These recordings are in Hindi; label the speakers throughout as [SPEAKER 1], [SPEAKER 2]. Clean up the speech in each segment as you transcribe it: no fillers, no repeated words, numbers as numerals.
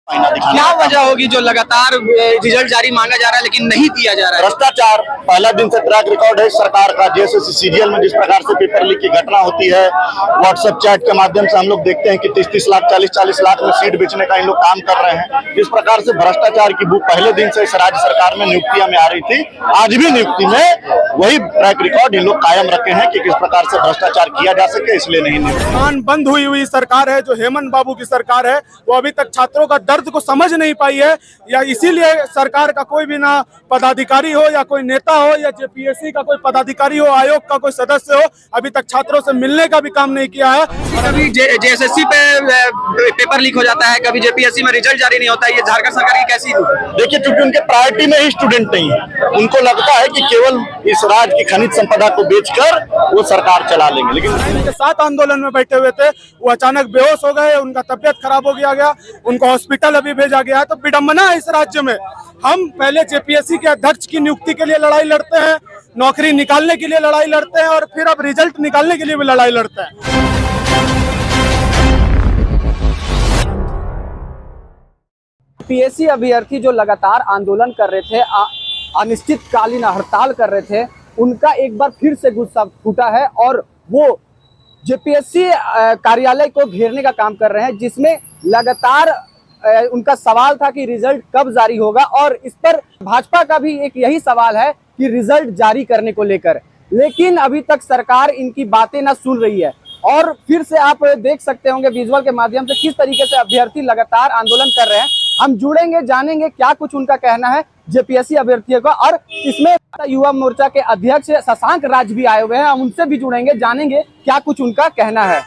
[SPEAKER 1] क्या वजह होगी जो लगातार रिजल्ट जारी मांगा जा रहा है लेकिन नहीं दिया जा रहा है?
[SPEAKER 2] भ्रष्टाचार पहला दिन से ट्रैक रिकॉर्ड है सरकार का। जैसे सीरियल में जिस प्रकार से पेपर लीक की घटना होती है, व्हाट्सएप चैट के माध्यम से हम लोग देखते हैं कि 30-30 लाख 40-40 लाख में सीट बेचने का इन लोग काम कर रहे हैं। जिस प्रकार से भ्रष्टाचार की बुक पहले दिन से इस राज्य सरकार में नियुक्तियां में आ रही थी, आज भी नियुक्ति में वही ट्रैक रिकॉर्ड इन लोग कायम रखे हैं कि किस प्रकार से भ्रष्टाचार किया जा सके, इसलिए नहीं नियुक्ति।
[SPEAKER 3] कान बंद हुई सरकार है, जो हेमंत बाबू की सरकार है, वो अभी तक छात्रों का दर्द को समझ नहीं पाई है, या इसीलिए सरकार का कोई भी ना पदाधिकारी हो या कोई नेता हो या जेपीएससी का कोई पदाधिकारी हो, आयोग का कोई सदस्य हो, अभी तक छात्रों से मिलने का भी काम नहीं किया है।
[SPEAKER 1] कभी जेएसएससी पे पेपर लीक हो जाता है, कभी जेपीएससी में रिजल्ट जारी नहीं होता है, ये झारखंड सरकार की कैसी?
[SPEAKER 2] देखिए, क्योंकि उनके प्रायोरिटी में ही स्टूडेंट नहीं है, उनको लगता है कि केवल इस राज्य की खनिज संपदा को बेचकर वो सरकार चला लेंगे। लेकिन
[SPEAKER 3] उनके साथ आंदोलन में बैठे हुए थे, वो अचानक बेहोश हो गए, उनका तबियत खराब हो गया, उनको हॉस्पिटल अभी भेजा गया है। तो विडंबना है इस राज्य में। हम पहले जेपीएससी के अध्यक्ष की नियुक्ति के लिए लड़ाई लड़ते हैं, नौकरी निकालने के लिए लड़ाई लड़ते हैं, और फिर अब रिजल्ट निकालने के लिए भी लड़ाई लड़ते हैं।
[SPEAKER 4] पीएससी अभ्यर्थी जो लगातार आंदोलन कर रहे थे, अनिश्चितकालीन हड़ताल कर रहे थे, उनका एक बार फिर से गुस्सा फूटा है और वो जेपीएससी कार्यालय को घेरने का काम कर रहे हैं, जिसमें लगातार उनका सवाल था कि रिजल्ट कब जारी होगा। और इस पर भाजपा का भी एक यही सवाल है कि रिजल्ट जारी करने को लेकर, लेकिन अभी तक सरकार इनकी बातें ना सुन रही है। और फिर से आप देख सकते होंगे विजुअल के माध्यम से किस तरीके से अभ्यर्थी लगातार आंदोलन कर रहे हैं। हम जुड़ेंगे, जानेंगे क्या कुछ उनका कहना है जेपीएससी अभ्यर्थियों का, और इसमें युवा मोर्चा के अध्यक्ष शशांक राज भी आए हुए हैं, हम उनसे भी जुड़ेंगे, जानेंगे क्या कुछ उनका कहना है।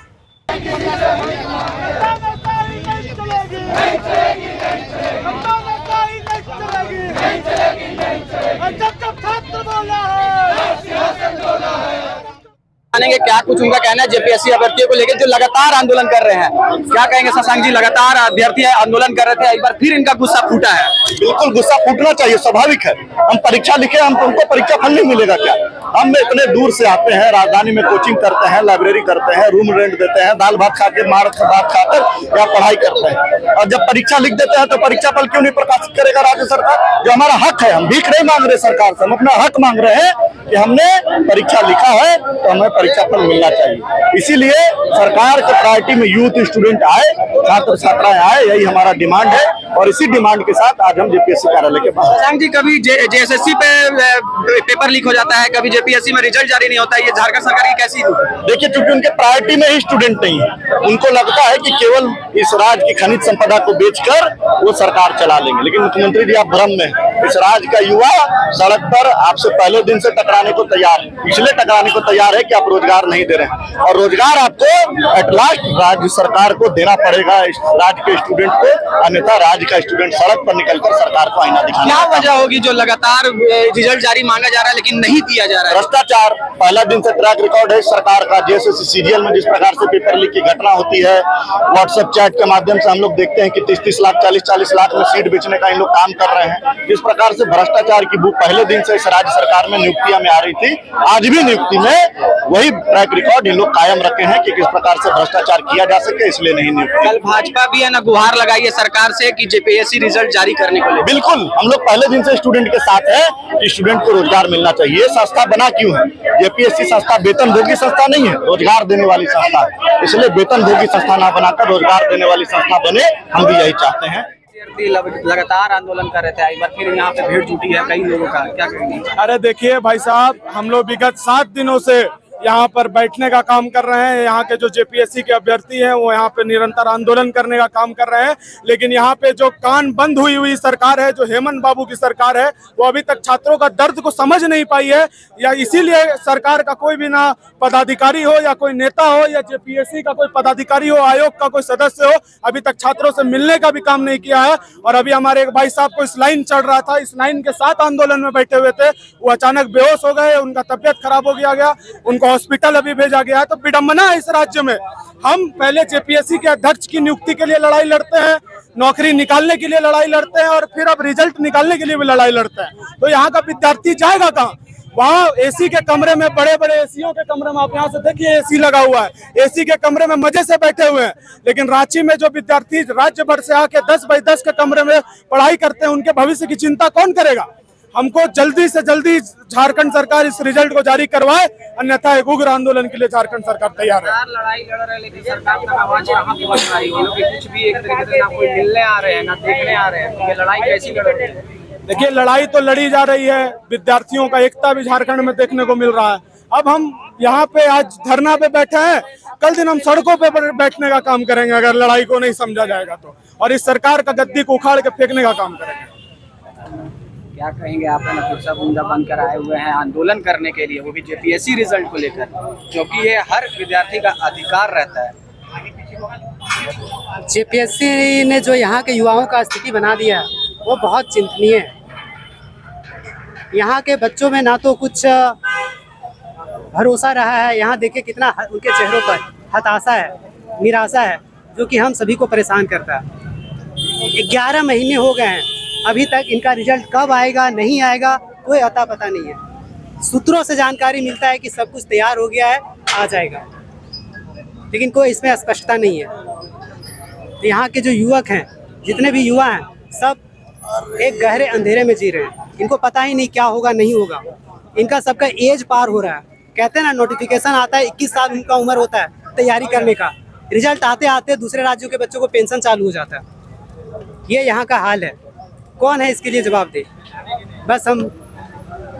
[SPEAKER 1] जानेंगे क्या कुछ उनका कहना है जेपीएससी अभ्यर्थियों को लेकर जो लगातार आंदोलन कर रहे हैं। क्या कहेंगे शशांक जी? लगातार अभ्यर्थी आंदोलन कर रहे थे, एक बार फिर इनका गुस्सा फूटा है।
[SPEAKER 2] बिल्कुल गुस्सा फूटना चाहिए, स्वाभाविक है। हम परीक्षा लिखे, हमको परीक्षा फल नहीं मिलेगा क्या? हम इतने दूर से आते हैं, राजधानी में कोचिंग करते हैं, लाइब्रेरी करते हैं, रूम रेंट देते हैं, दाल भात खा के भात खाकर या पढ़ाई करते हैं, और जब परीक्षा लिख देते हैं तो परीक्षा फल क्यों नहीं प्रकाशित करेगा राज्य सरकार? जो हमारा हक है, हम भीख नहीं मांग रहे सरकार से, हम अपना हक मांग रहे हैं कि हमने परीक्षा लिखा है तो हमें परीक्षा फल मिलना चाहिए। इसीलिए सरकार के प्रायोरिटी में यूथ स्टूडेंट आए, छात्र छात्राएं आए, यही हमारा डिमांड है, और इसी डिमांड के साथ आज हम जेपीएससी कार्यालय के पास।
[SPEAKER 1] शशांक जी, कभी जेएसएससी पे पेपर लीक हो जाता है, कभी जेपीएससी में रिजल्ट जारी नहीं होता है, ये झारखंड सरकार की कैसी?
[SPEAKER 2] देखिए, क्योंकि उनके प्रायोरिटी में ही स्टूडेंट नहीं है, उनको लगता है कि केवल इस राज्य की खनिज संपदा को बेचकर वो सरकार चला लेंगे। लेकिन मुख्यमंत्री जी, आप भ्रम में हैं। इस राज्य का युवा सड़क पर आपसे पहले दिन से टकराने को तैयार है, इसलिए टकराने को तैयार है कि आप रोजगार नहीं दे रहे हैं, और रोजगार आपको एट लास्ट राज्य सरकार को देना पड़ेगा, इस राज्य के स्टूडेंट को, अन्यथा राज्य का स्टूडेंट सड़क पर निकलकर सरकार को आईना दिखाना।
[SPEAKER 1] क्या वजह होगी जो लगातार रिजल्ट जारी मांगा जा रहा है लेकिन नहीं दिया जा रहा है?
[SPEAKER 2] भ्रष्टाचार पहला दिन से ट्रैक रिकॉर्ड है सरकार का। जैसे सीरियल में जिस प्रकार से पेपर लीक की घटना होती है, व्हाट्सएप चैट के माध्यम से हम लोग देखते हैं कि 30-30 लाख 40-40 लाख में सीट बेचने का इन लोग काम कर रहे हैं। जिस प्रकार से भ्रष्टाचार की बुक पहले दिन से इस राज्य सरकार में नियुक्तियां में आ रही थी, आज भी नियुक्ति में वही ट्रैक रिकॉर्ड इन लोग कायम रखे हैं कि किस प्रकार से भ्रष्टाचार किया जा सके, इसलिए नहीं नियुक्ति।
[SPEAKER 1] कल भाजपा भी है ना गुहार लगाई है सरकार से कि जेपीएससी रिजल्ट जारी करने को लेकर।
[SPEAKER 2] बिल्कुल, हम लोग पहले दिन से स्टूडेंट के साथ है कि स्टूडेंट को रोजगार मिलना चाहिए। संस्था बना क्यों है? जेपीएससी संस्था वेतन भोगी संस्था नहीं है, रोजगार देने वाली संस्था है, इसलिए वेतन भोगी संस्था ना बनाकर रोजगार देने वाली संस्था बने, हम भी यही चाहते हैं।
[SPEAKER 1] लगातार आंदोलन कर रहे थे, एक बार फिर यहाँ पे भीड़ जुटी है कई लोगों का, क्या कहेंगे?
[SPEAKER 3] अरे देखिए भाई साहब, हम लोग विगत 7 दिनों से यहाँ पर बैठने का काम कर रहे हैं। यहाँ के जो जेपीएससी के अभ्यर्थी हैं वो यहाँ पे निरंतर आंदोलन करने का काम कर रहे हैं, लेकिन यहाँ पे जो कान बंद हुई सरकार है, जो हेमंत बाबू की सरकार है, वो अभी तक छात्रों का दर्द को समझ नहीं पाई है, या इसीलिए सरकार का कोई भी ना पदाधिकारी हो या कोई नेता हो या जेपीएससी का कोई पदाधिकारी हो, आयोग का कोई सदस्य हो, अभी तक छात्रों से मिलने का भी काम नहीं किया है। और अभी हमारे एक भाई साहब को इस लाइन चढ़ रहा था, इस लाइन के साथ आंदोलन में बैठे हुए थे, वो अचानक बेहोश हो गए, उनका तबियत खराब हो गया, उनको हॉस्पिटल अभी भेजा गया है। तो विडंबना है इस राज्य में। हम पहले जेपीएससी के अध्यक्ष की नियुक्ति के लिए लड़ाई लड़ते हैं, नौकरी निकालने के लिए लड़ाई लड़ते हैं, और फिर अब रिजल्ट निकालने के लिए भी लड़ाई लड़ते हैं। तो यहाँ का विद्यार्थी जाएगा कहाँ? वहाँ एसी के कमरे में, बड़े बड़े एसीओ के कमरे में, आप यहाँ से देखिए एसी लगा हुआ है, एसी के कमरे में मजे से बैठे हुए हैं। लेकिन रांची में जो विद्यार्थी राज्य भर से आके 10 बाई 10 के कमरे में पढ़ाई करते हैं, उनके भविष्य की चिंता कौन करेगा? हमको जल्दी से जल्दी झारखंड सरकार इस रिजल्ट को जारी करवाए, अन्यथा एक उग्र आंदोलन के लिए झारखंड सरकार तैयार है।
[SPEAKER 1] लड़ाई लड़ रहे हैं लेकिन सरकार का आवाज कहाँ पहुंच रही है? लोग कुछ भी एक तरीके से ना कोई मिलने आ रहे हैं ना देखने आ रहे हैं। ये लड़ाई कैसी लड़ रही है?
[SPEAKER 3] देखिए, लड़ाई तो लड़ी जा रही है, विद्यार्थियों का एकता भी झारखंड में देखने को मिल रहा है। अब हम यहाँ पे आज धरना पे बैठे हैं, कल दिन हम सड़कों पे बैठने का काम करेंगे अगर लड़ाई को नहीं समझा जाएगा तो, और इस सरकार का गद्दी को उखाड़ के फेंकने का काम करेंगे।
[SPEAKER 1] क्या कहेंगे? आप है ना कुर्सा बूंदा बनकर आए हुए हैं आंदोलन करने के लिए, वो भी जेपीएससी रिजल्ट को लेकर, क्योंकि ये हर विद्यार्थी का अधिकार रहता है।
[SPEAKER 5] जेपीएससी ने जो यहाँ के युवाओं का स्थिति बना दिया है वो बहुत चिंतनीय है। यहाँ के बच्चों में ना तो कुछ भरोसा रहा है, यहाँ देखिए कितना उनके चेहरों पर हताशा है, निराशा है, जो कि हम सभी को परेशान करता है। 11 महीने हो गए हैं, अभी तक इनका रिजल्ट कब आएगा नहीं आएगा कोई अता पता नहीं है। सूत्रों से जानकारी मिलता है कि सब कुछ तैयार हो गया है, आ जाएगा, लेकिन कोई इसमें स्पष्टता नहीं है। तो यहाँ के जो युवक हैं, जितने भी युवा हैं, सब एक गहरे अंधेरे में जी रहे हैं। इनको पता ही नहीं क्या होगा नहीं होगा। इनका सबका एज पार हो रहा है। कहते हैं ना, नोटिफिकेशन आता है, 21 साल उनका उम्र होता है तैयारी करने का, रिजल्ट आते आते दूसरे राज्यों के बच्चों को पेंशन चालू हो जाता है। ये यहाँ का हाल है। कौन है इसके लिए जवाब दे? बस हम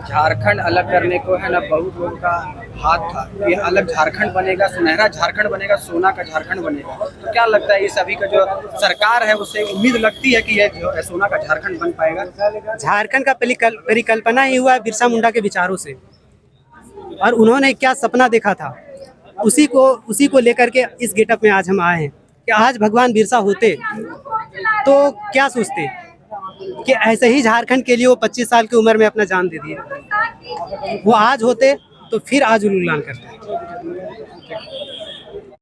[SPEAKER 1] झारखंड अलग करने को है ना बहुत लोगों का हाथ था, ये अलग झारखंड बनेगा, सुनहरा झारखंड बनेगा, सोना का झारखंड बनेगा। तो क्या लगता है ये सभी का जो सरकार है उससे उम्मीद लगती है कि ये जो है सोना का झारखंड बन पाएगा?
[SPEAKER 5] झारखंड का परिकल्पना ही हुआ बिरसा मुंडा के विचारों से, और उन्होंने क्या सपना देखा था उसी को लेकर के इस गेटअप में आज हम आए हैं कि आज भगवान बिरसा होते तो क्या सोचते कि ऐसे ही झारखंड के लिए वो 25 साल की उम्र में अपना जान दे दिए। वो आज होते तो फिर आज उल्लान करते।